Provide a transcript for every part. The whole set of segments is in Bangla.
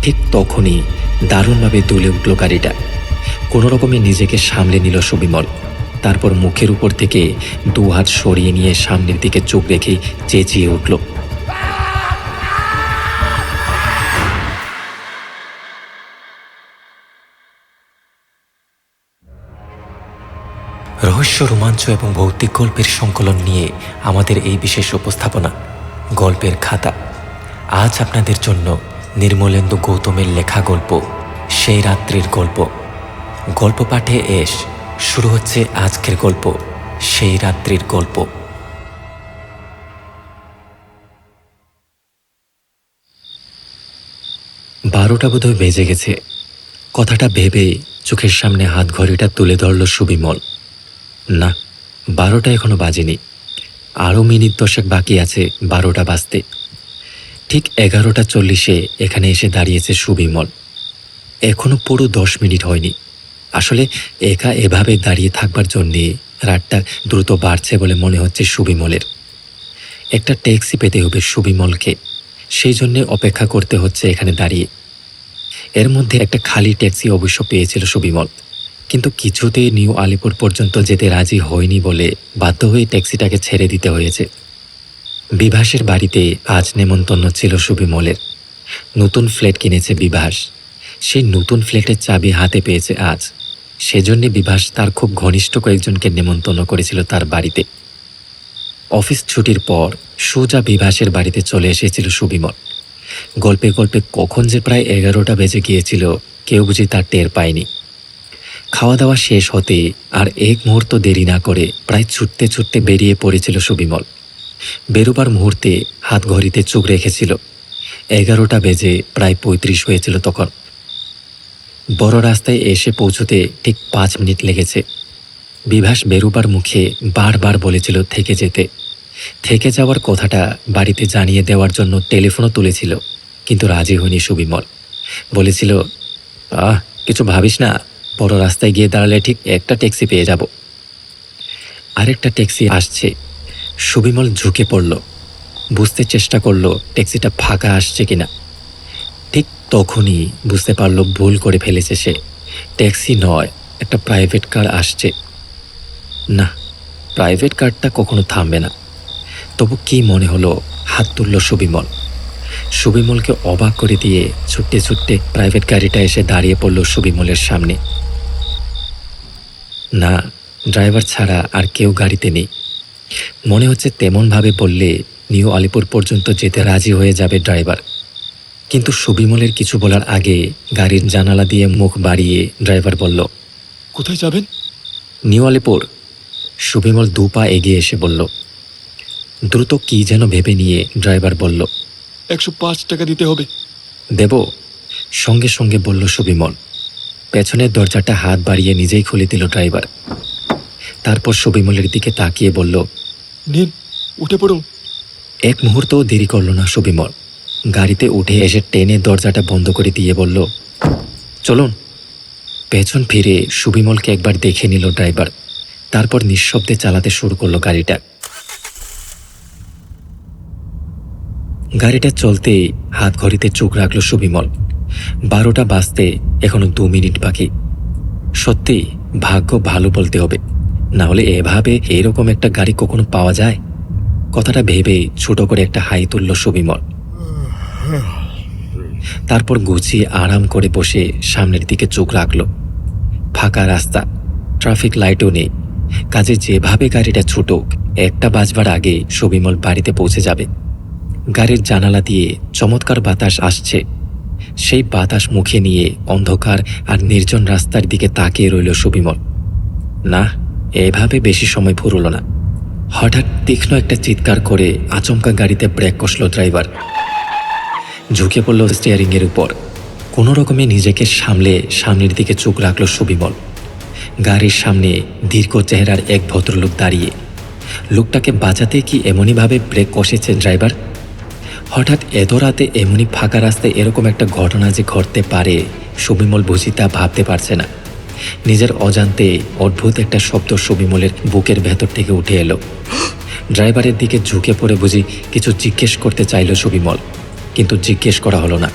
ঠিক তখনই দারুণভাবে দুলে উঠল গাড়িটা। কোনো রকমে নিজেকে সামলে নিল সুবিমল। তারপর মুখের উপর থেকে দু হাত সরিয়ে নিয়ে সামনের দিকে চোখ রেখে চেঁচিয়ে উঠল। রহস্য, রোমাঞ্চ এবং ভৌতিক গল্পের সংকলন নিয়ে আমাদের এই বিশেষ উপস্থাপনা গল্পের খাতা। আজ আপনাদের জন্য নির্মলেন্দু গৌতমের লেখা গল্প সেই রাত্রির গল্প। গল্প পাঠে শুরু হচ্ছে আজকের গল্প সেই রাত্রির গল্প। 12টা বোধহয় বেজে গেছে। কথাটা ভেবে চোখের সামনে হাত ঘড়িটা তুলে ধরল সুবিমল। না, 12টা এখনো বাজেনি, আরও মিনিট 10 বাকি আছে 12টা বাজতে। ঠিক 11:40 এখানে এসে দাঁড়িয়েছে সুবিমল। এখনো পুরো 10 মিনিট হয়নি। আসলে একা এভাবে দাঁড়িয়ে থাকবার জন্যে রাতটা দ্রুত বাড়ছে বলে মনে হচ্ছে সুবিমলের। একটা ট্যাক্সি পেতে হবে সুবিমলকে, সেই জন্যে অপেক্ষা করতে হচ্ছে এখানে দাঁড়িয়ে। এর মধ্যে একটা খালি ট্যাক্সি অবশ্য পেয়েছিল সুবিমল, কিন্তু কিছুতেই নিউ আলিপুর পর্যন্ত যেতে রাজি হয়নি বলে বাধ্য হয়ে ট্যাক্সিটাকে ছেড়ে দিতে হয়েছে। বিভাসের বাড়িতে আজ নেমন্তন্ন ছিল সুবিমলের। নতুন ফ্ল্যাট কিনেছে বিভাস। সেই নতুন ফ্ল্যাটের চাবি হাতে পেয়েছে আজ। সেজন্যে বিভাস তার খুব ঘনিষ্ঠ কয়েকজনকে নেমন্তন্ন করেছিল তার বাড়িতে। অফিস ছুটির পর সোজা বিভাসের বাড়িতে চলে এসেছিল সুবিমল। গল্পে গল্পে কখন যে প্রায় 11টা বেজে গিয়েছিল কেউ বুঝি তার টের পায়নি। খাওয়া দাওয়া শেষ হতে আর এক মুহূর্ত দেরি না করে প্রায় ছুটতে ছুটতে বেরিয়ে পড়েছিল সুবিমল। বেরোবার মুহূর্তে হাত ঘড়িতে চোখ রেখেছিল। 11টা বেজে প্রায় 35 হয়েছিল তখন। বড় রাস্তায় এসে পৌঁছতে ঠিক 5 মিনিট লেগেছে। বিভাস বেরোবার মুখে বারবার বলেছিল থেকে যেতে। থেকে যাওয়ার কথাটা বাড়িতে জানিয়ে দেওয়ার জন্য টেলিফোনও তুলেছিল, কিন্তু রাজি হয়নি সুবিমল। বলেছিল, কিছু ভাবিস না, বড় রাস্তায় গিয়ে দাঁড়ালে ঠিক একটা ট্যাক্সি পেয়ে যাব। আরেকটা ট্যাক্সি আসছে। সুবিমল ঝুঁকে পড়ল, বুঝতে চেষ্টা করলো ট্যাক্সিটা ফাঁকা আসছে কিনা। ঠিক তখনই বুঝতে পারল ভুল করে ফেলেছে সে। ট্যাক্সি নয়, একটা প্রাইভেট কার আসছে। না, প্রাইভেট কারটা কখনো থামবে না। তবু কি মনে হলো, হাত তুলল সুবিমল। সুবিমলকে অবাক করে দিয়ে ছুটতে ছুটতে প্রাইভেট গাড়িটা এসে দাঁড়িয়ে পড়ল সুবিমলের সামনে। না, ড্রাইভার ছাড়া আর কেউ গাড়িতে নেই। মনে হচ্ছে তেমনভাবে বললে নিউ আলিপুর পর্যন্ত যেতে রাজি হয়ে যাবে ড্রাইভার। কিন্তু সুবিমলের কিছু বলার আগে গাড়ির জানালা দিয়ে মুখ বাড়িয়ে ড্রাইভার বলল, কোথায় যাবেন? নিউ আলিপুর। সুবিমল 2 পা এগিয়ে এসে বলল। দ্রুত কি যেন ভেবে নিয়ে ড্রাইভার বলল, 105 টাকা দিতে হবে। দেব, সঙ্গে সঙ্গে বলল সুবিমল। পেছনের দরজাটা হাত বাড়িয়ে নিজেই খুলে দিল ড্রাইভার। তারপর সুবিমলের দিকে তাকিয়ে বলল, নিন, উঠে পড়ুন। এক মুহূর্তও দেরি করল না সুবিমল। গাড়িতে উঠে এসে টেনে দরজাটা বন্ধ করে দিয়ে বলল, চলুন। পেছন ফিরে সুবিমলকে একবার দেখে নিল ড্রাইভার। তারপর নিঃশব্দে চালাতে শুরু করলো গাড়িটা। গাড়িটা চলতেই হাত ঘড়িতে চোখ রাখল সুবিমল। 12টা বাজতে এখনো 2 মিনিট বাকি। সত্যি ভাগ্য ভালো বলতে হবে, না হলে এভাবে এরকম একটা গাড়ি কখনো পাওয়া যায়? কথাটা ভেবে ছোট করে একটা হাই তুলল সুবিমল। তারপর গুছিয়ে আরাম করে বসে সামনের দিকে চোখ রাখল। ফাঁকা রাস্তা, ট্রাফিক লাইটও নেই। কাজে যেভাবে গাড়িটা ছুটুক, 1টা বাজবার আগে সুবিমল বাড়িতে পৌঁছে যাবে। গাড়ির জানালা দিয়ে চমৎকার বাতাস আসছে। সেই বাতাস মুখে নিয়ে অন্ধকার আর নির্জন রাস্তার দিকে তাকিয়ে রইল সুবিমল। না, এভাবে বেশি সময় ফুরল না। হঠাৎ তীক্ষ্ণ একটা চিৎকার করে আচমকা গাড়িতে ব্রেক কষল ড্রাইভার। ঝুঁকে পড়ল স্টিয়ারিংয়ের উপর। কোনো রকমে নিজেকে সামলে সামনের দিকে চোখ রাখল সুবিমল। গাড়ির সামনে দীর্ঘ চেহারার এক ভদ্রলোক দাঁড়িয়ে। লোকটাকে বাঁচাতে কি এমনইভাবে ব্রেক কষেছে ড্রাইভার? হঠাৎ এত রাতে এমনই ফাঁকা রাস্তায় এরকম একটা ঘটনা যে ঘটতে পারে সুবিমল বুঝি তা ভাবতে পারছে না। নিজের অজান্তে অদ্ভুত একটা শব্দ সুবিমলের বুকের ভেতর থেকে উঠে এলো। ড্রাইভারের দিকে ঝুঁকে পড়ে বুঝি কিছু জিজ্ঞেস করতে চাইল সুবিমল, কিন্তু জিজ্ঞেস করা হলো না,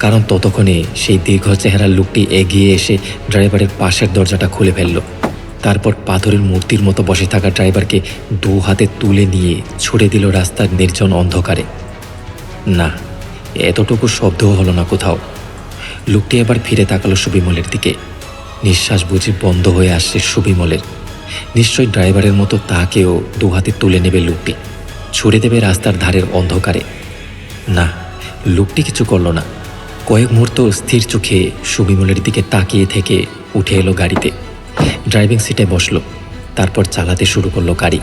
কারণ ততক্ষণে সেই দীর্ঘ চেহারার লোকটি এগিয়ে এসে ড্রাইভারের পাশের দরজাটা খুলে ফেলল। তারপর পাথরের মূর্তির মতো বসে থাকা ড্রাইভারকে দু হাতে তুলে নিয়ে ছুড়ে দিল রাস্তার নির্জন অন্ধকারে। না, এতটুকু শব্দও হলো না কোথাও। লোকটি এবার ফিরে তাকালো সুবিমলের দিকে। নিঃশ্বাস বুঝি বন্ধ হয়ে আসছে সুবিমলের। নিশ্চয়ই ড্রাইভারের মতো তাকেও দু হাতে তুলে নেবে লোকটি, ছুড়ে দেবে রাস্তার ধারের অন্ধকারে। না, লোকটি কিছু করল না। কয়েক মুহূর্ত স্থির চোখে সুবিমলের দিকে তাকিয়ে থেকে উঠে এলো গাড়িতে, ড্রাইভিং সিটে বসলো, তারপর চালাতে শুরু করলো গাড়ি।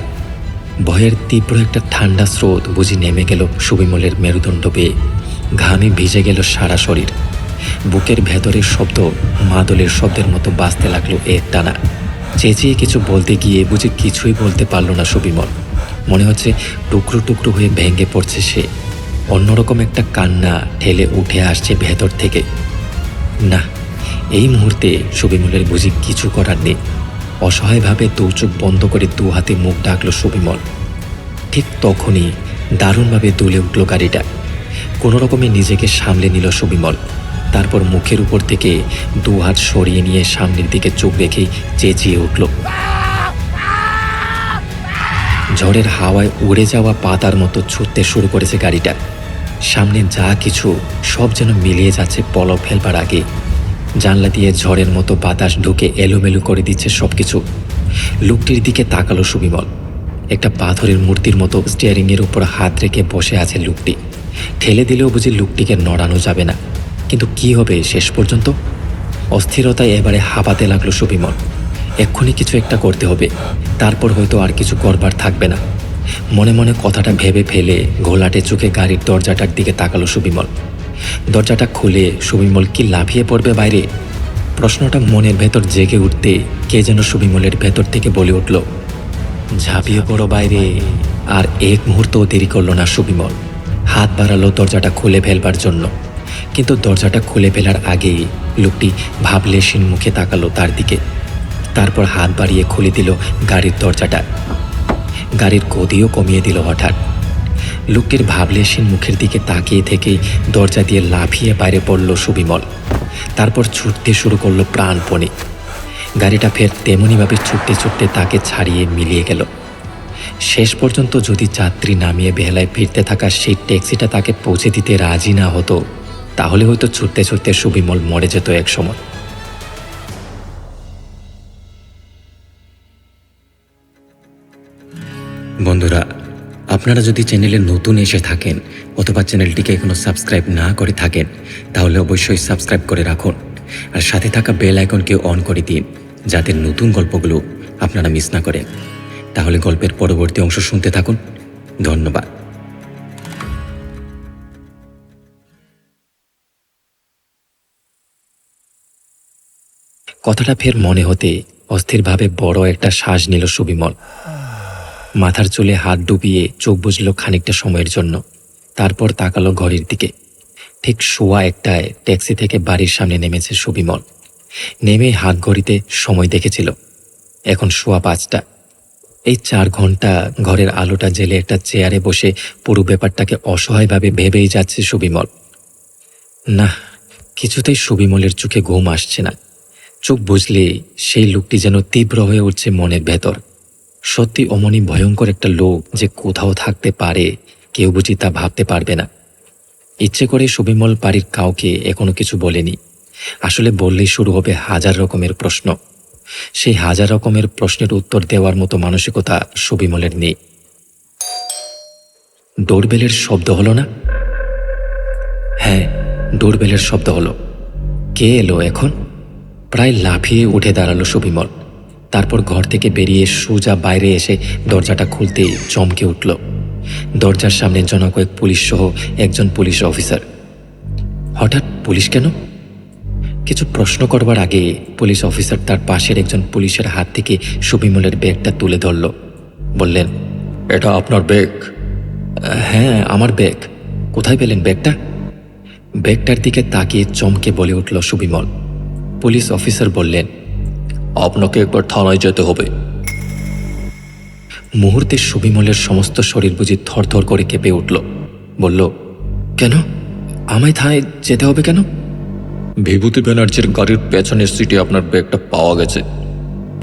ভয়ের তীব্র একটা ঠান্ডা স্রোত বুঝি নেমে গেল সুবিমলের মেরুদণ্ড বেয়ে। ঘামে ভিজে গেল সারা শরীর। বুকের ভেতরের শব্দ মাদলের শব্দের মতো বাজতে লাগলো একটানা। চেঁচিয়ে কিছু বলতে গিয়ে বুঝি কিছুই বলতে পারল না সুবিমল। মনে হচ্ছে টুকরো টুকরো হয়ে ভেঙে পড়ছে সে। অন্যরকম একটা কান্না ঠেলে উঠে আসছে ভেতর থেকে। না, এই মুহূর্তে সুবিমলের বুঝি কিছু করার নেই। অসহায়ভাবে দু চোখ বন্ধ করে দু হাতে মুখ ডাকলো সুবিমল। ঠিক তখনই দারুণভাবে দুলে উঠল গাড়িটা। কোনো রকমে নিজেকে সামলে নিল সুবিমল। তারপর মুখের উপর থেকে দু হাত সরিয়ে নিয়ে সামনের দিকে চোখ রেখেই চেঁচিয়ে উঠল। ঝড়ের হাওয়ায় উড়ে যাওয়া পাতার মতো ছুটতে শুরু করেছে গাড়িটা। সামনে যা কিছু সব যেন মিলিয়ে যাচ্ছে পলক ফেলবার আগে। জানলা দিয়ে ঝড়ের মতো বাতাস ঢুকে এলোমেলো করে দিচ্ছে সবকিছু। লোকটির দিকে তাকালো সুবিমল। একটা পাথরের মূর্তির মতো স্টিয়ারিংয়ের উপর হাত রেখে বসে আছে লোকটি। ঠেলে দিলেও বুঝি লোকটিকে নড়ানো যাবে না। কিন্তু কি হবে শেষ পর্যন্ত? অস্থিরতায় এবারে হাঁপাতে লাগলো সুবিমল। এক্ষুনি কিছু একটা করতে হবে, তারপর হয়তো আর কিছু করবার থাকবে না। মনে মনে কথাটা ভেবে ফেলে ঘোলাটে চোখে গাড়ির দরজাটার দিকে তাকালো সুবিমল। দরজাটা খুলে সুবিমল কি লাফিয়ে পড়বে বাইরে? প্রশ্নটা মনের ভেতর জেগে উঠতে কে যেন সুবিমলের ভেতর থেকে বলে উঠল, ঝাঁপিয়ে পড়ো বাইরে। আর এক মুহূর্তও দেরি করল না সুবিমল। হাত বাড়ালো দরজাটা খুলে ফেলবার জন্য। কিন্তু দরজাটা খুলে ফেলার আগেই লোকটি ভাবলেশীন মুখে তাকালো তার দিকে। তারপর হাত বাড়িয়ে খুলে দিল গাড়ির দরজাটা। গাড়ির গতিও কমিয়ে দিল হঠাৎ। লোকটির ভাবলেশীন মুখের দিকে তাকিয়ে থেকেই দরজা দিয়ে লাফিয়ে বাইরে পড়ল সুবিমল। তারপর ছুটতে শুরু করলো প্রাণপণে। গাড়িটা ফের তেমনইভাবে ছুটতে ছুটতে তাকে ছাড়িয়ে মিলিয়ে গেল। শেষ পর্যন্ত যদি যাত্রী নামিয়ে বেহালায় ফিরতে থাকা সেই ট্যাক্সিটা তাকে পৌঁছে দিতে রাজি না হতো, তাহলে হয়তো ছুটতে ছুটতে সুবিমল মরে যেত একসময়। বন্ধুরা, আপনারা যদি চ্যানেলে নতুন এসে থাকেন অথবা চ্যানেলটিকে এখনো সাবস্ক্রাইব না করে থাকেন, তাহলে অবশ্যই সাবস্ক্রাইব করে রাখুন আর সাথে থাকা বেল আইকনকে অন করে দিন, যাতে নতুন গল্পগুলো আপনারা মিস না করেন। তাহলে গল্পের পরবর্তী অংশ শুনতে থাকুন। ধন্যবাদ। কথাটা ফের মনে হতে অস্থিরভাবে বড় একটা শ্বাস নিল সুবিমল। মাথার চুলে হাত ডুবিয়ে চোখ বুজল খানিকটা সময়ের জন্য। তারপর তাকালো ঘড়ির দিকে। ঠিক সোয়া একটায় ট্যাক্সি থেকে বাড়ির সামনে নেমেছে সুবিমল। নেমেই হাত ঘড়িতে সময় দেখেছিল। এখন সোয়া 5টা। এই 4 ঘন্টা ঘরের আলোটা জেলে একটা চেয়ারে বসে পুরো ব্যাপারটাকে অসহায়ভাবে ভেবেই যাচ্ছে সুবিমল। না, কিছুতেই সুবিমলের চোখে ঘুম আসছে না। চোখ বুঝলে সেই লোকটি যেন তীব্র হয়ে উঠছে মনের ভেতর। সত্যি অমনি ভয়ঙ্কর একটা লোক যে কোথাও থাকতে পারে, কেউ বুঝি তা ভাবতে পারবে না। ইচ্ছে করে সুবিমল বাড়ির কাউকে এখনো কিছু বলেনি। আসলে বললেই শুরু হবে হাজার রকমের প্রশ্ন। সেই হাজার রকমের প্রশ্নের উত্তর দেওয়ার মতো মানসিকতা সুবিমলের নেই। ডোরবেলের শব্দ হলো না? হ্যাঁ, ডোরবেলের শব্দ হলো। কে এলো এখন? প্রায় লাফিয়ে উঠে দাঁড়ালো সুবিমল। তারপর ঘর থেকে বেরিয়ে সোজা বাইরে এসে দরজাটা খুলতেই চমকে উঠল। দরজার সামনে জনকয়েক পুলিশ সহ একজন পুলিশ অফিসার। হঠাৎ পুলিশ কেন? কিছু প্রশ্ন করবার আগে পুলিশ অফিসার তার পাশের একজন পুলিশের হাত থেকে সুবিমলের ব্যাগটা তুলে ধরল। বললেন, এটা আপনার ব্যাগ? হ্যাঁ, আমার ব্যাগ। কোথায় পেলেন ব্যাগটা? ব্যাগটার দিকে তাকিয়ে চমকে বলে উঠল সুবিমল। পুলিশ অফিসার বললেন, আপনাকে একবার থানায় যেতে হবে। মুহূর্তে সুবিমলের সমস্ত শরীর বুঝি থরথর করে কেঁপে উঠল। বলল, কেন? আমায় থানায় যেতে হবে কেন? বিভূতি ব্যানার্জির গাড়ির পেছনের সিটে আপনার ব্যাগটা পাওয়া গেছে।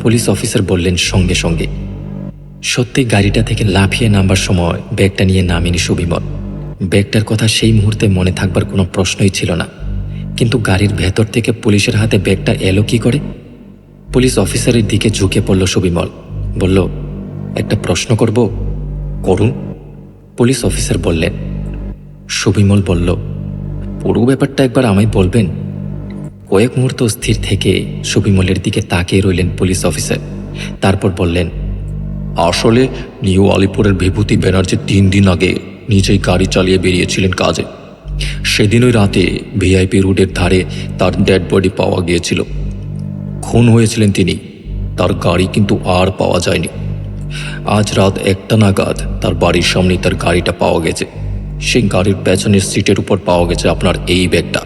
পুলিশ অফিসার বললেন সঙ্গে সঙ্গে। সত্যি গাড়িটা থেকে লাফিয়ে নামবার সময় ব্যাগটা নিয়ে নামেনি সুবিমল। ব্যাগটার কথা সেই মুহূর্তে মনে থাকবার কোনো প্রশ্নই ছিল না। কিন্তু গাড়ির ভেতর থেকে পুলিশের হাতে ব্যাগটা এলো কি করে? পুলিশ অফিসারের দিকে ঝুঁকে পড়ল সুবিমল। বলল, একটা প্রশ্ন করব? করুন। পুলিশ অফিসার বললেন। সুবিমল বলল, পুরো ব্যাপারটা একবার আমায় বলবেন? কয়েক মুহূর্ত স্থির থেকে সুবিমলের দিকে তাকিয়ে রইলেন পুলিশ অফিসার। তারপর বললেন, আসলে নিউ আলিপুরের বিভূতি ব্যানার্জি 3 দিন আগে নিজেই গাড়ি চালিয়ে বেরিয়েছিলেন কাজে। সেদিনই রাতে ভিআইপি রোডের ধারে তার ডেড বডি পাওয়া গিয়েছিল। খুন হয়েছিলেন তিনি, তার গাড়ি কিন্তু আর পাওয়া যায়নি। আজ রাত 1টা নাগাদ তার বাড়ির সামনেই তার গাড়িটা পাওয়া গেছে। সেই গাড়ির পেছনের সিটের উপর পাওয়া গেছে আপনার এই ব্যাগটা।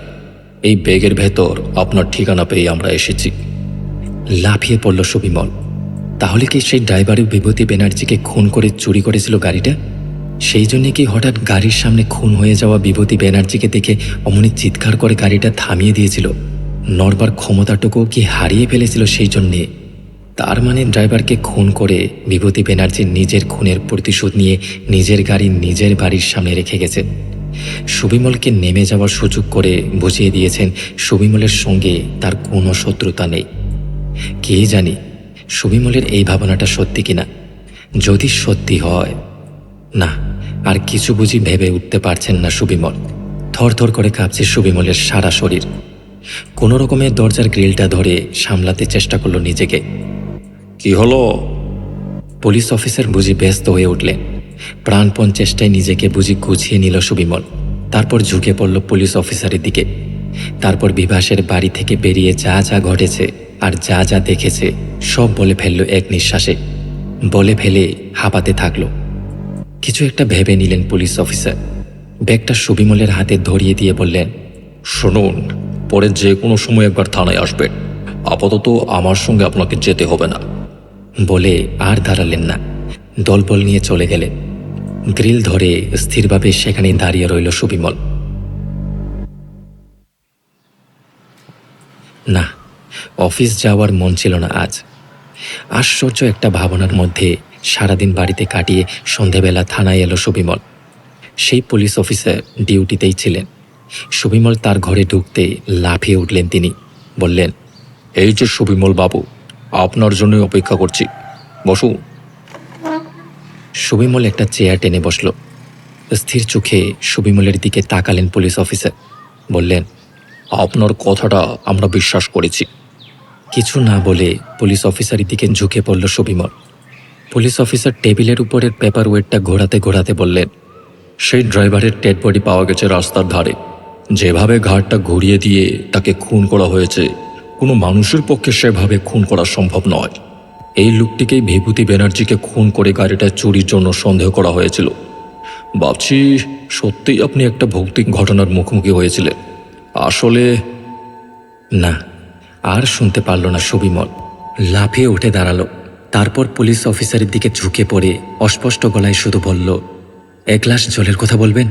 এই ব্যাগের ভেতর আপনার ঠিকানা পেয়ে আমরা এসেছি। লাফিয়ে পড়ল সুবিমল। তাহলে কি সেই ড্রাইভারই বিভূতি ব্যানার্জিকে খুন করে চুরি করেছিল গাড়িটা? সেই জন্যে কি হঠাৎ গাড়ির সামনে খুন হয়ে যাওয়া বিভূতি ব্যানার্জিকে দেখে অমনি চিৎকার করে গাড়িটা থামিয়ে দিয়েছিল? নড়বার ক্ষমতাটুকু কি হারিয়ে ফেলেছিল সেই জন্যে? তার মানে ড্রাইভারকে খুন করে বিভূতি ব্যানার্জি নিজের খুনের প্রতিশোধ নিয়ে নিজের গাড়ি নিজের বাড়ির সামনে রেখে গেছে। সুবিমলকে নেমে যাওয়ার সুযোগ করে বুঝিয়ে দিয়েছেন সুবিমলের সঙ্গে তার কোনো শত্রুতা নেই। কে জানি সুবিমলের এই ভাবনাটা সত্যি কিনা। যদি সত্যি হয়, না, আর কিছু বুঝি ভেবে উঠতে পারছেন না সুবিমল। থরথর করে কাঁপছে সুবিমলের সারা শরীর। কোনো রকমে দরজার গ্রিলটা ধরে সামলাতে চেষ্টা করলো নিজেকে। কি হলো? পুলিশ অফিসার বুঝি ব্যস্ত হয়ে উঠলেন। প্রাণপণ চেষ্টায় নিজেকে বুঝি গুছিয়ে নিল সুবিমল। তারপর ঝুঁকে পড়ল পুলিশ অফিসারের দিকে। তারপর বিভাসের বাড়ি থেকে বেরিয়ে যা যা ঘটেছে আর যা যা দেখেছে সব বলে ফেলল এক নিঃশ্বাসে। বলে ফেলে হাঁপাতে থাকলো। কিছু একটা ভেবে নিলেন পুলিশ অফিসার। ব্যাগটা সুবিমলের হাতে ধরিয়ে দিয়ে বললেন, শুনুন, পরে যে কোনো সময় একবার থানায় আসবেন। আপাতত আমার সঙ্গে আপনাকে যেতে হবে না। বলে আর দাঁড়ালেন না, দলবল নিয়ে চলে গেলেন। গ্রিল ধরে স্থিরভাবে সেখানেই দাঁড়িয়ে রইল সুবিমল। না, অফিস যাওয়ার মন ছিল না আজ। আশ্চর্য একটা ভাবনার মধ্যে সারাদিন বাড়িতে কাটিয়ে সন্ধেবেলা থানায় এলো সুবিমল। সেই পুলিশ অফিসার ডিউটিতেই ছিলেন। সুবিমল তার ঘরে ঢুকতে লাফিয়ে উঠলেন তিনি। বললেন, এই যে সুবিমল বাবু, আপনার জন্যই অপেক্ষা করছি, বসুন। সুবিমল একটা চেয়ার টেনে বসল। স্থির চোখে সুবিমলের দিকে তাকালেন পুলিশ অফিসার। বললেন, আপনার কথাটা আমরা বিশ্বাস করেছি। কিছু না বলে পুলিশ অফিসারের দিকে ঝুঁকে পড়ল সুবিমল। পুলিশ অফিসার টেবিলের উপরের পেপার ওয়েটটা ঘোরাতে ঘোরাতে বললেন, সেই ড্রাইভারের ডেড বডি পাওয়া গেছে রাস্তার ধারে। যেভাবে ঘাটটা ঘুরিয়ে দিয়ে তাকে খুন করা হয়েছে, কোনো মানুষের পক্ষে সেভাবে খুন করা সম্ভব নয়। এই লোকটিকেই বিভূতি ব্যানার্জিকে খুন করে গাড়িটা চুরির জন্য সন্দেহ করা হয়েছিল। ভাবছি সত্যিই আপনি একটা ভৌতিক ঘটনার মুখোমুখি হয়েছিলেন। আসলে না, আর শুনতে পারল না সুবিমল। লাফিয়ে উঠে দাঁড়ালো। তারপর পুলিশ অফিসারের দিকে ঝুঁকে পড়ে অস্পষ্ট গলায় শুধু বলল, 1 গ্লাস জলের কথা বলবেন?